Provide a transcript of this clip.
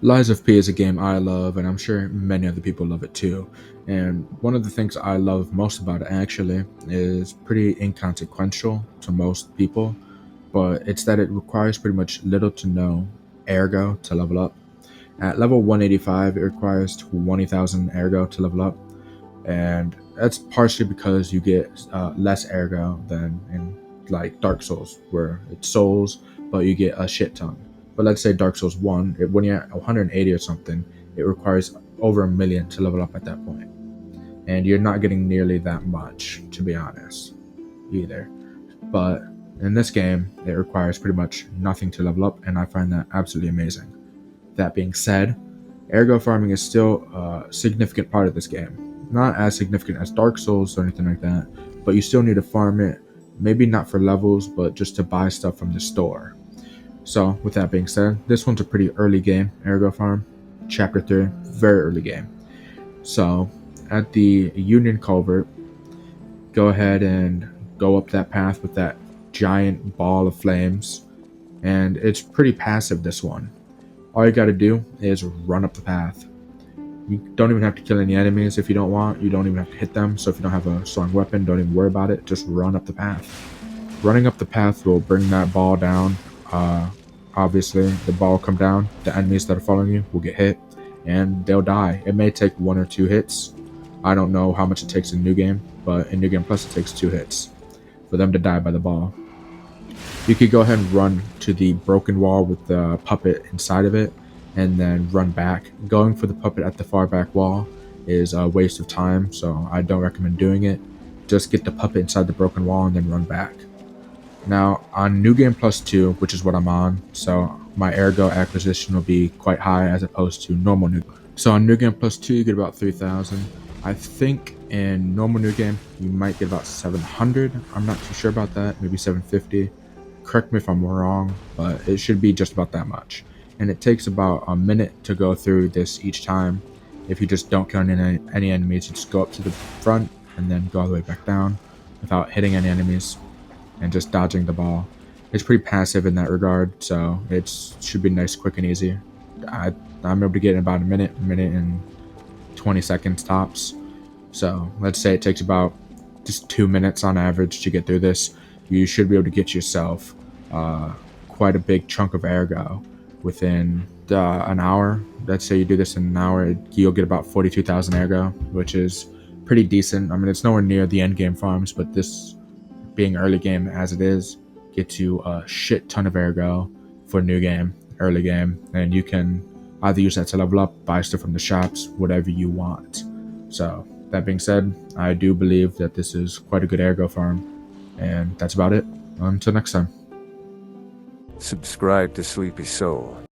Lies of P is a game I love, and I'm sure many other people love it too. And one of the things I love most about it actually is pretty inconsequential to most people, but it's that it requires pretty much little to no ergo to level up. At level 185, it requires 20,000 ergo to level up, and that's partially because you get less ergo than in like Dark Souls, where it's souls, but you get a shit ton. But let's say Dark Souls 1, when you're at 180 or something, it requires over a million to level up at that point. And you're not getting nearly that much, to be honest, either. But in this game, it requires pretty much nothing to level up, and I find that absolutely amazing. That being said, ergo farming is still a significant part of this game. Not as significant as Dark Souls or anything like that, but you still need to farm it, maybe not for levels, but just to buy stuff from the store. So, with that being said, this one's a pretty early game, ergo farm. Chapter 3, very early game. So, at the Union Culvert, go ahead and go up that path with that giant ball of flames, and it's pretty passive, this one. All you gotta do is run up the path. You don't even have to kill any enemies if you don't want. You don't even have to hit them. So if you don't have a strong weapon, don't even worry about it. Just run up the path. Running up the path will bring that ball down. Obviously, the ball will come down. The enemies that are following you will get hit, and they'll die. It may take 1 or 2 hits. I don't know how much it takes in New Game, but in New Game Plus, it takes 2 hits for them to die by the ball. You could go ahead and run to the broken wall with the puppet inside of it, and then run back. Going for the puppet at the far back wall is a waste of time, so I don't recommend doing it. Just get the puppet inside the broken wall and then run back. Now, on New Game Plus 2, which is what I'm on, so my ergo acquisition will be quite high as opposed to normal New Game. So on New Game Plus 2, you get about 3,000. I think in normal New Game, you might get about 700. I'm not too sure about that, maybe 750. Correct me if I'm wrong, but it should be just about that much. And it takes about a minute to go through this each time. If you just don't kill any enemies, you just go up to the front and then go all the way back down without hitting any enemies and just dodging the ball. It's pretty passive in that regard, so it should be nice, quick, and easy. I'm able to get in about a minute and 20 seconds tops. So let's say it takes about just 2 minutes on average to get through this. You should be able to get yourself quite a big chunk of ergo within an hour. Let's say you do this in an hour, you'll get about 42,000 ergo, which is pretty decent. I mean, it's nowhere near the end game farms, but this being early game as it is, gets you a shit ton of ergo for new game, early game, and you can either use that to level up, buy stuff from the shops, whatever you want. So, that being said, I do believe that this is quite a good ergo farm, and that's about it. Until next time. Subscribe to Sleepy Soul.